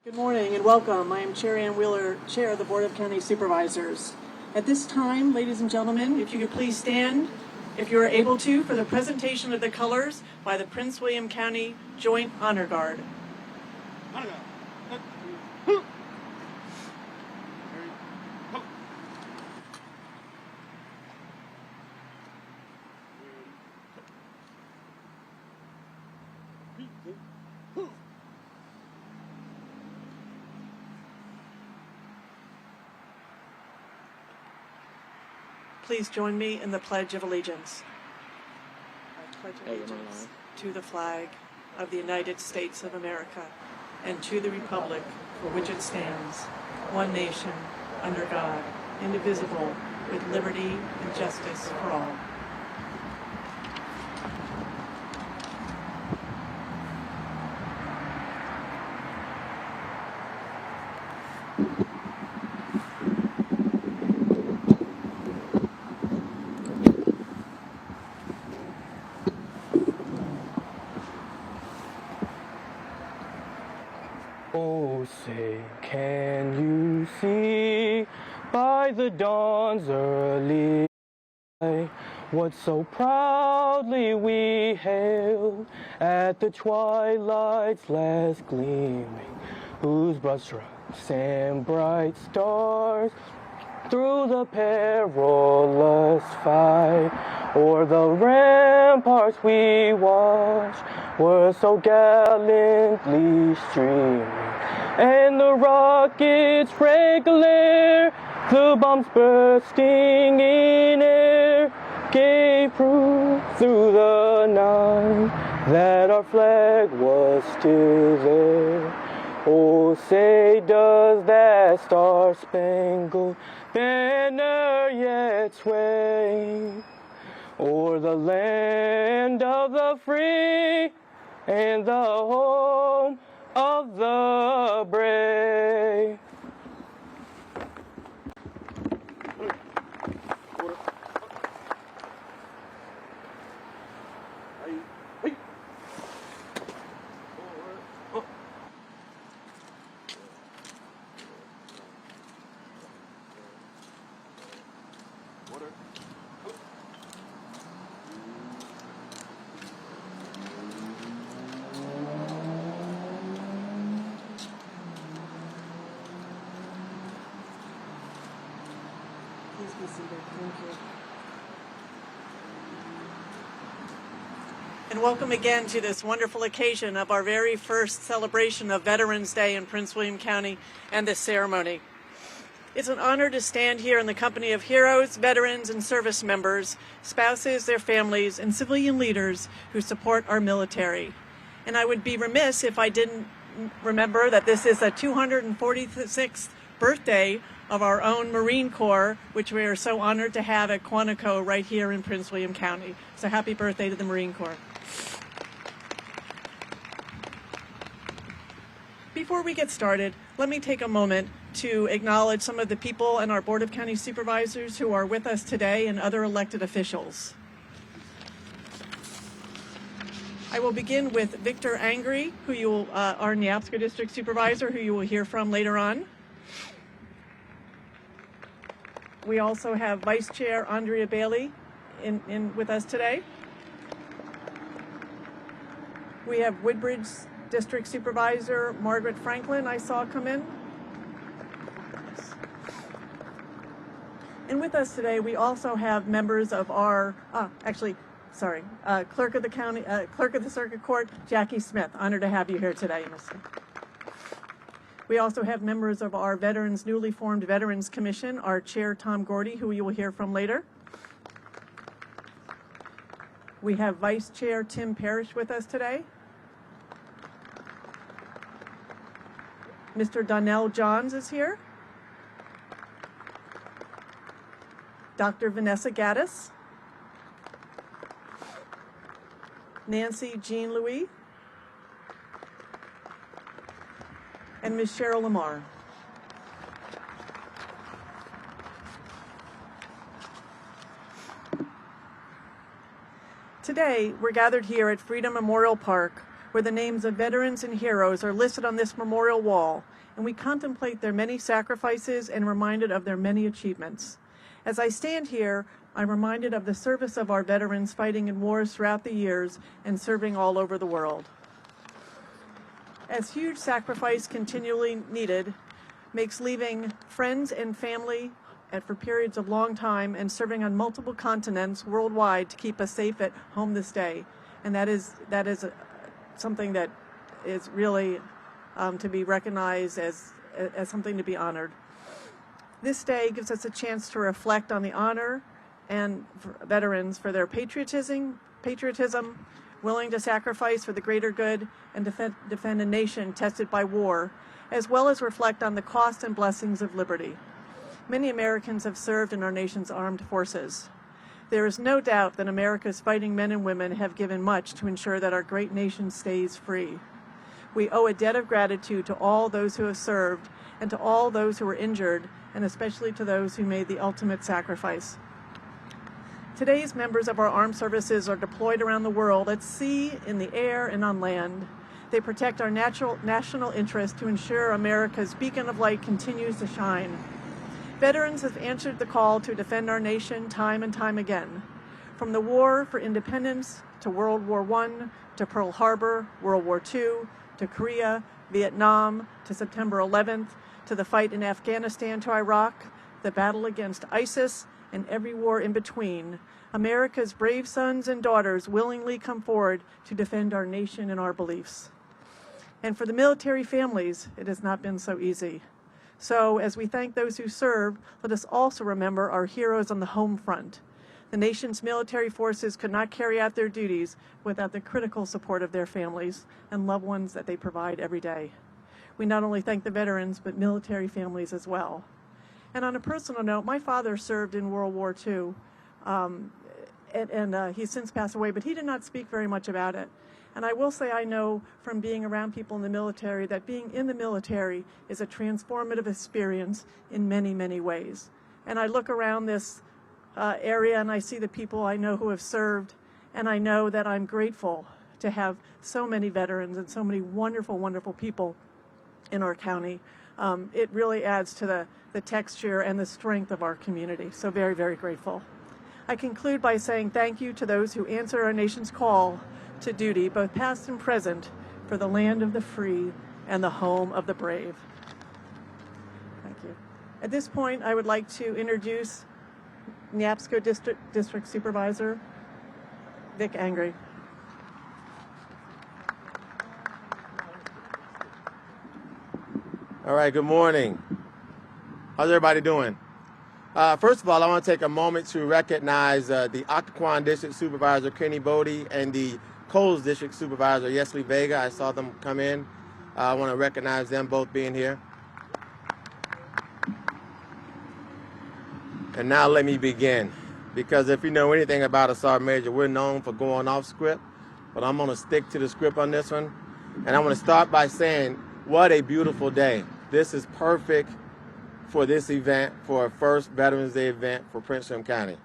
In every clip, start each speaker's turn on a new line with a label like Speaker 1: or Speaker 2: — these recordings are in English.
Speaker 1: Good morning and welcome. I am Chair Ann Wheeler, Chair of the Board of County Supervisors. At this time, ladies and gentlemen, if you could please stand, if you are able to, for the presentation of the colors by the Prince William County Joint Honor Guard. Please join me in the Pledge of Allegiance. I pledge allegiance to the flag of the United States of America and to the republic for which it stands, one nation, under God, indivisible, with liberty and justice for all.
Speaker 2: Oh, say, can you see by the dawn's early light what so proudly we hailed at the twilight's last gleaming, whose broad stripes and bright stars through the perilous fight o'er the ramparts we watched were so gallantly streaming, and the rockets' red glare, the bombs bursting in air, gave proof through the night that our flag was still there. Oh, say, does that star-spangled banner yet sway o'er the land of the free and the home of the brave?
Speaker 1: Please be seated. Thank you. And welcome again to this wonderful occasion of our very first celebration of Veterans Day in Prince William County and this ceremony. It's an honor to stand here in the company of heroes, veterans, and service members, spouses, their families, and civilian leaders who support our military. And I would be remiss if I didn't remember that this is the 246th birthday of our own Marine Corps, which we are so honored to have at Quantico right here in Prince William County. So happy birthday to the Marine Corps. Before we get started, let me take a moment to acknowledge some of the people in our Board of County Supervisors who are with us today and other elected officials. I will begin with Victor Angry, who you will, our Neabsco District Supervisor, who you will hear from later on. We also have Vice Chair Andrea Bailey with us today. We have Woodbridge District Supervisor Margaret Franklin, I saw come in. And with us today, we also have members of our, Clerk of the County, Clerk of the Circuit Court, Jackie Smith. Honored to have you here today, Miss. We also have members of our newly formed Veterans Commission, our Chair, Tom Gordy, who you will hear from later. We have Vice Chair Tim Parrish with us today. Mr. Donnell Johns is here. Dr. Vanessa Gaddis. Nancy Jean Louis. And Ms. Cheryl Lamar. Today, we're gathered here at Freedom Memorial Park where the names of veterans and heroes are listed on this memorial wall, and we contemplate their many sacrifices and reminded of their many achievements. As I stand here, I'm reminded of the service of our veterans fighting in wars throughout the years and serving all over the world. As huge sacrifice continually needed makes leaving friends and family for periods of long time and serving on multiple continents worldwide to keep us safe at home this day. And that is something that is really to be recognized as something to be honored. This day gives us a chance to reflect on the honor and veterans for their patriotism, willing to sacrifice for the greater good and defend a nation tested by war, as well as reflect on the cost and blessings of liberty. Many Americans have served in our nation's armed forces. There is no doubt that America's fighting men and women have given much to ensure that our great nation stays free. We owe a debt of gratitude to all those who have served and to all those who were injured, and especially to those who made the ultimate sacrifice. Today's members of our armed services are deployed around the world at sea, in the air, and on land. They protect our national interest to ensure America's beacon of light continues to shine. Veterans have answered the call to defend our nation time and time again. From the War for Independence to World War I, to Pearl Harbor, World War II, to Korea, Vietnam, to September 11th, to the fight in Afghanistan to Iraq, the battle against ISIS, and every war in between, America's brave sons and daughters willingly come forward to defend our nation and our beliefs. And for the military families, it has not been so easy. So as we thank those who serve, let us also remember our heroes on the home front. The nation's military forces could not carry out their duties without the critical support of their families and loved ones that they provide every day. We not only thank the veterans, but military families as well. And on a personal note, my father served in World War II, and he's since passed away, but he did not speak very much about it. And I will say I know from being around people in the military that being in the military is a transformative experience in many, many ways. And I look around this area and I see the people I know who have served, and I know that I'm grateful to have so many veterans and so many wonderful, wonderful people in our county. It really adds to the texture and the strength of our community. So very, very grateful. I conclude by saying thank you to those who answer our nation's call to duty, both past and present, for the land of the free and the home of the brave. Thank you. At this point, I would like to introduce NYAPSCO District Supervisor Vic Angry.
Speaker 3: All right, good morning. How's everybody doing? First of all, I want to take a moment to recognize the Occoquan District Supervisor Kenny Bodie and the Coles District Supervisor Yesley Vega. I saw them come in. I want to recognize them both being here. And now let me begin, because if you know anything about a Sergeant Major, we're known for going off script, but I'm going to stick to the script on this one. And I'm going to start by saying, what a beautiful day. This is perfect for this event, for a first Veterans Day event for Prince William County.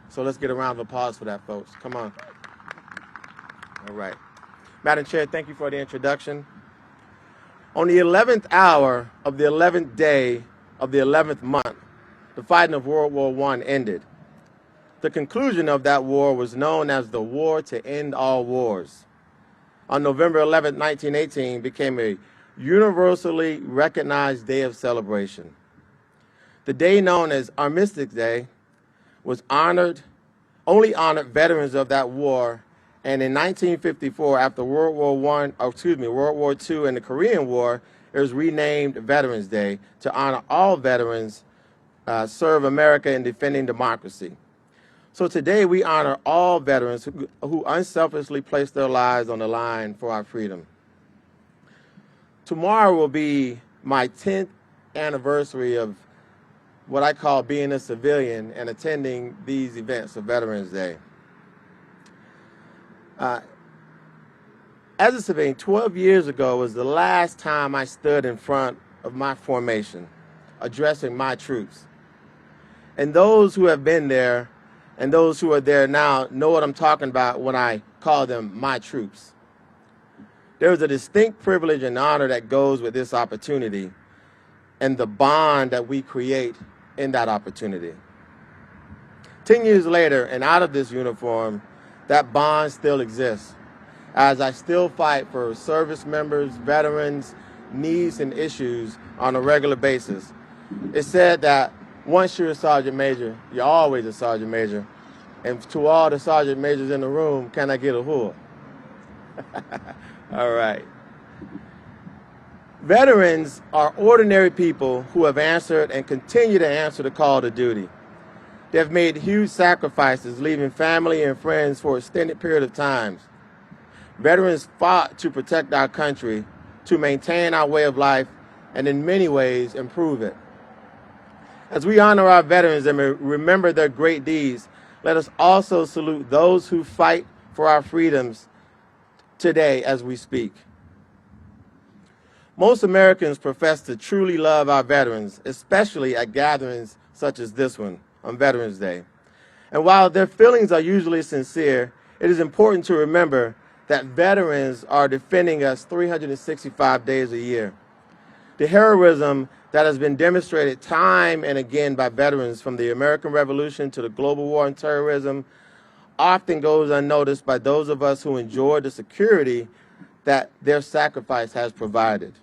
Speaker 3: So let's get a round of applause for that, folks. Come on. All right. Madam Chair, thank you for the introduction. On the 11th hour of the 11th day of the 11th month, the fighting of World War I ended. The conclusion of that war was known as the War to End All Wars. On November 11, 1918, became a universally recognized day of celebration. The day known as Armistice Day was only honored veterans of that war, and in 1954, after World War II and the Korean War, it was renamed Veterans Day to honor all veterans serve America in defending democracy. So today we honor all veterans who unselfishly place their lives on the line for our freedom. Tomorrow will be my 10th anniversary of what I call being a civilian and attending these events of Veterans Day. As a civilian, 12 years ago was the last time I stood in front of my formation, addressing my troops. And those who have been there and those who are there now know what I'm talking about when I call them my troops. There is a distinct privilege and honor that goes with this opportunity and the bond that we create in that opportunity. 10 years later, and out of this uniform, that bond still exists, as I still fight for service members, veterans, needs, and issues on a regular basis. It's said that once you're a sergeant major, you're always a sergeant major. And to all the sergeant majors in the room, can I get a whoa? All right. Veterans are ordinary people who have answered and continue to answer the call to duty. They have made huge sacrifices, leaving family and friends for an extended period of time. Veterans fought to protect our country, to maintain our way of life, and in many ways improve it. As we honor our veterans and remember their great deeds, let us also salute those who fight for our freedoms today as we speak. Most Americans profess to truly love our veterans, especially at gatherings such as this one on Veterans Day. And while their feelings are usually sincere, it is important to remember that veterans are defending us 365 days a year. The heroism that has been demonstrated time and again by veterans from the American Revolution to the global war on terrorism often goes unnoticed by those of us who enjoy the security that their sacrifice has provided.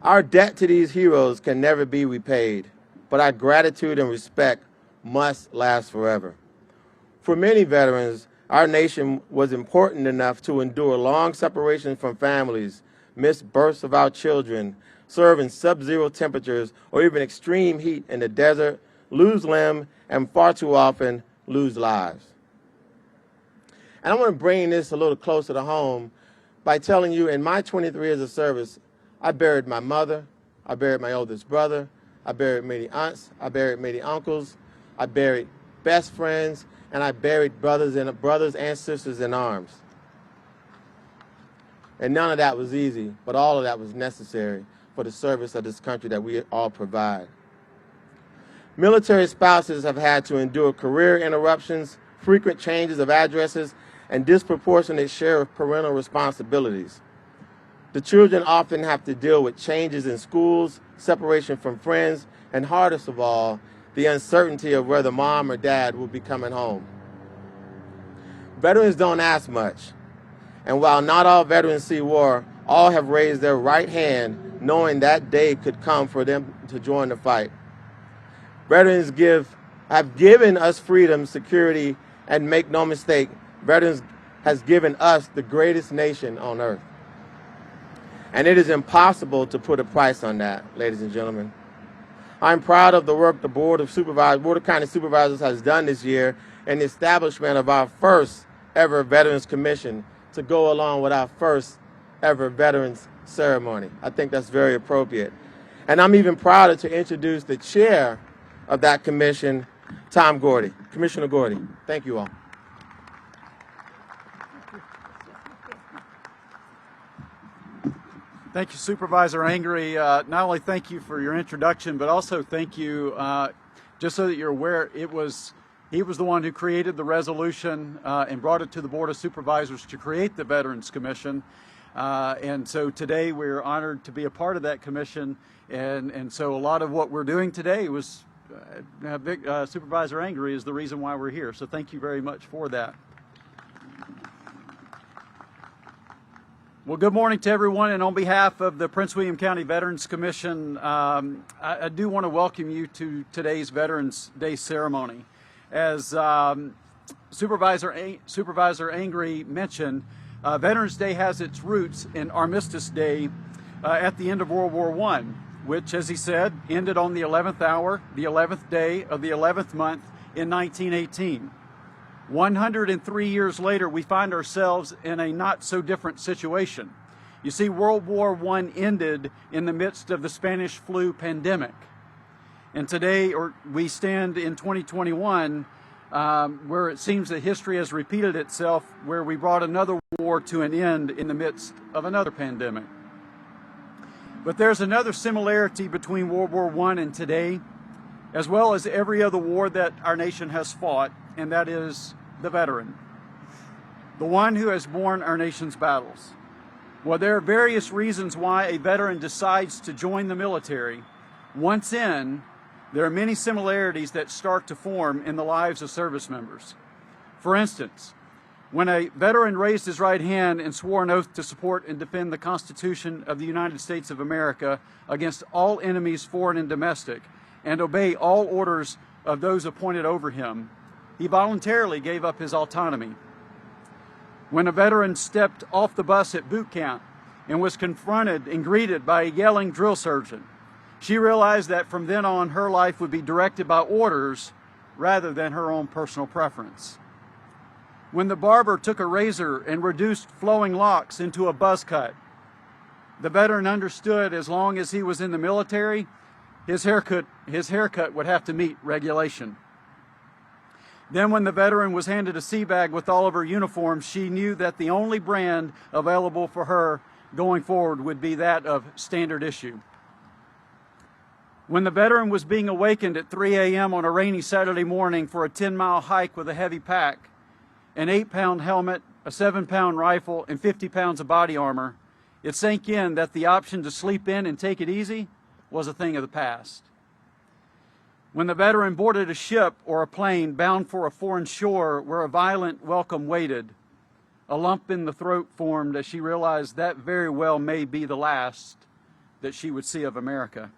Speaker 3: Our debt to these heroes can never be repaid, but our gratitude and respect must last forever. For many veterans, our nation was important enough to endure long separations from families, miss births of our children, serve in sub-zero temperatures or even extreme heat in the desert, lose limb, and far too often lose lives. And I want to bring this a little closer to home by telling you in my 23 years of service, I buried my mother, I buried my oldest brother, I buried many aunts, I buried many uncles, I buried best friends, and I buried brothers and sisters in arms. And none of that was easy, but all of that was necessary for the service of this country that we all provide. Military spouses have had to endure career interruptions, frequent changes of addresses, and disproportionate share of parental responsibilities. The children often have to deal with changes in schools, separation from friends, and hardest of all, the uncertainty of whether mom or dad will be coming home. Veterans don't ask much, and while not all veterans see war, all have raised their right hand knowing that day could come for them to join the fight. Veterans have given us freedom, security, and make no mistake, veterans has given us the greatest nation on earth. And it is impossible to put a price on that, ladies and gentlemen. I'm proud of the work the Board of County Supervisors has done this year in the establishment of our first ever Veterans Commission to go along with our first ever Veterans Ceremony. I think that's very appropriate. And I'm even prouder to introduce the chair of that commission, GORDY, Commissioner GORDY. Thank you all.
Speaker 4: Thank you, Supervisor Angry. Not only thank you for your introduction, but also thank you, just so that you're aware, he was the one who created the resolution and brought it to the Board of Supervisors to create the Veterans Commission. And so today we're honored to be a part of that commission. And so a lot of what we're doing today was, Supervisor Angry is the reason why we're here. So thank you very much for that. Well, good morning to everyone, and on behalf of the Prince William County Veterans Commission, I do want to welcome you to today's Veterans Day ceremony. As Supervisor Angry mentioned, Veterans Day has its roots in Armistice Day at the end of World War I, which, as he said, ended on the 11th hour, the 11th day of the 11th month in 1918. 103 years later, we find ourselves in a not-so-different situation. You see, World War I ended in the midst of the Spanish flu pandemic. And today, we stand in 2021, where it seems that history has repeated itself, where we brought another war to an end in the midst of another pandemic. But there's another similarity between World War I and today, as well as every other war that our nation has fought, and that is the veteran, the one who has borne our nation's battles. Well, there are various reasons why a veteran decides to join the military. Once in, there are many similarities that start to form in the lives of service members. For instance, when a veteran raised his right hand and swore an oath to support and defend the Constitution of the United States of America against all enemies, foreign and domestic, and obey all orders of those appointed over him, he voluntarily gave up his autonomy. When a veteran stepped off the bus at boot camp and was confronted and greeted by a yelling drill sergeant, she realized that from then on her life would be directed by orders rather than her own personal preference. When the barber took a razor and reduced flowing locks into a buzz cut, the veteran understood as long as he was in the military, his haircut would have to meet regulation. Then when the veteran was handed a sea bag with all of her uniforms, she knew that the only brand available for her going forward would be that of standard issue. When the veteran was being awakened at 3 a.m. on a rainy Saturday morning for a 10-mile hike with a heavy pack, an 8-pound helmet, a 7-pound rifle, and 50 pounds of body armor, it sank in that the option to sleep in and take it easy was a thing of the past. When the veteran boarded a ship or a plane bound for a foreign shore where a violent welcome waited, a lump in the throat formed as she realized that very well may be the last that she would see of America.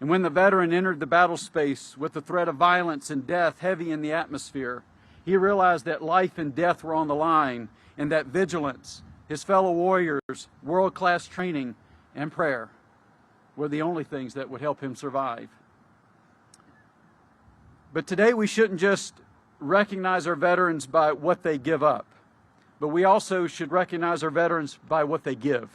Speaker 4: And when the veteran entered the battle space with the threat of violence and death heavy in the atmosphere, he realized that life and death were on the line and that vigilance, his fellow warriors, world-class training, and prayer were the only things that would help him survive. But today we shouldn't just recognize our veterans by what they give up, but we also should recognize our veterans by what they give.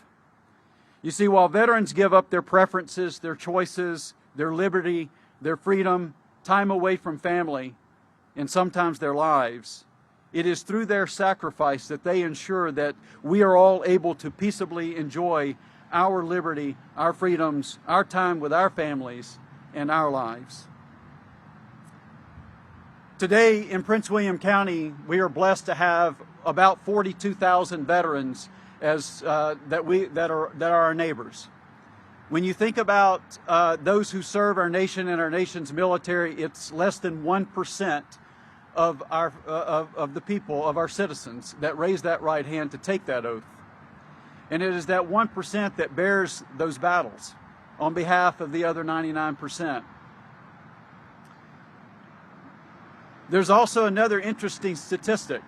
Speaker 4: You see, while veterans give up their preferences, their choices, their liberty, their freedom, time away from family, and sometimes their lives, it is through their sacrifice that they ensure that we are all able to peaceably enjoy our liberty, our freedoms, our time with our families, and our lives. Today in Prince William County, we are blessed to have about 42,000 veterans that are our neighbors. When you think about those who serve our nation and our nation's military, it's less than 1% of the people, of our citizens, that raise that right hand to take that oath. And it is that 1% that bears those battles on behalf of the other 99%. There's also another interesting statistic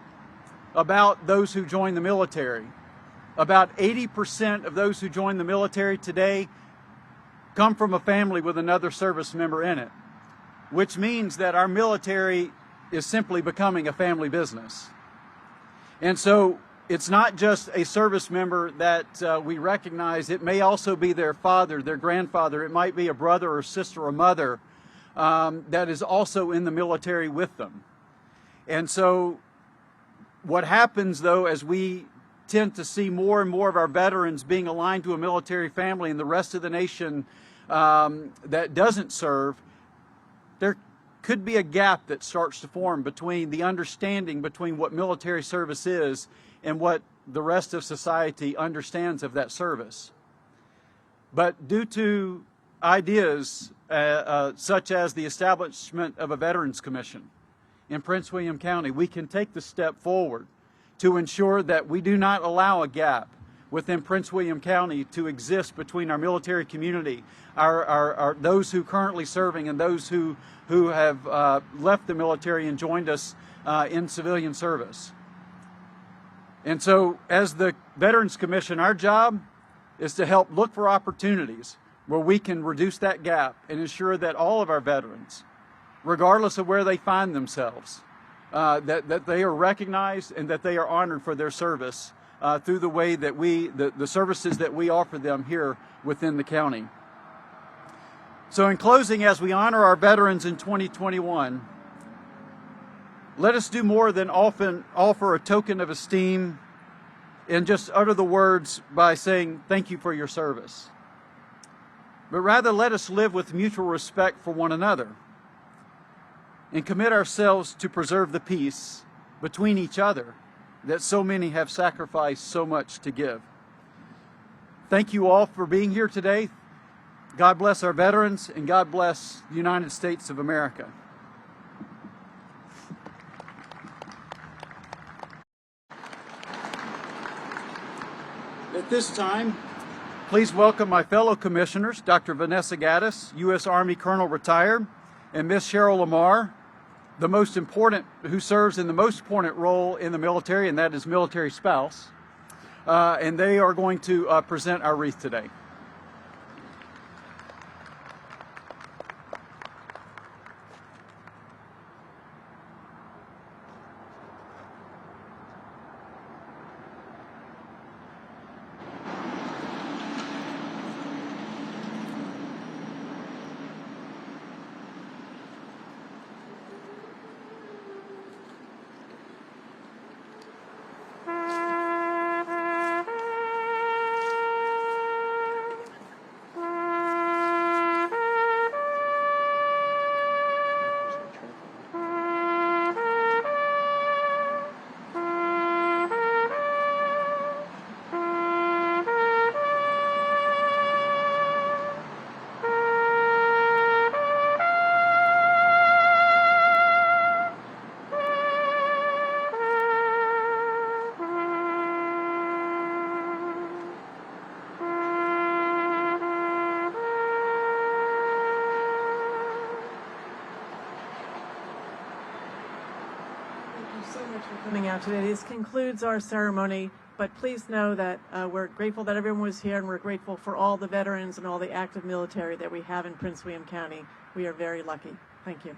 Speaker 4: about those who join the military. About 80% of those who join the military today come from a family with another service member in it, which means that our military is simply becoming a family business. And so it's not just a service member that we recognize. It may also be their father, their grandfather. It might be a brother or sister or mother that is also in the military with them. And so what happens, though, as we tend to see more and more of our veterans being aligned to a military family and the rest of the nation that doesn't serve, there could be a gap that starts to form between the understanding between what military service is and what the rest of society understands of that service. But due to ideas such as the establishment of a Veterans Commission in Prince William County, we can take the step forward to ensure that we do not allow a gap within Prince William County to exist between our military community, those who currently serving and those who have left the military and joined us in civilian service. And so as the Veterans Commission, our job is to help look for opportunities where we can reduce that gap and ensure that all of our veterans, regardless of where they find themselves, that they are recognized and that they are honored for their service through the way that the services that we offer them here within the county. So in closing, as we honor our veterans in 2021, let us do more than often offer a token of esteem and just utter the words by saying, "Thank you for your service." But rather let us live with mutual respect for one another and commit ourselves to preserve the peace between each other that so many have sacrificed so much to give. Thank you all for being here today. God bless our veterans, and God bless the United States of America. At this time, please welcome my fellow commissioners, Dr. Vanessa Gaddis, U.S. Army Colonel retired, and Ms. Cheryl Lamar, who serves in the most important role in the military, and that is military spouse. And they are going to present our wreath today.
Speaker 1: So much for coming out today. This concludes our ceremony, but please know that we're grateful that everyone was here, and we're grateful for all the veterans and all the active military that we have in Prince William County. We are very lucky. Thank you.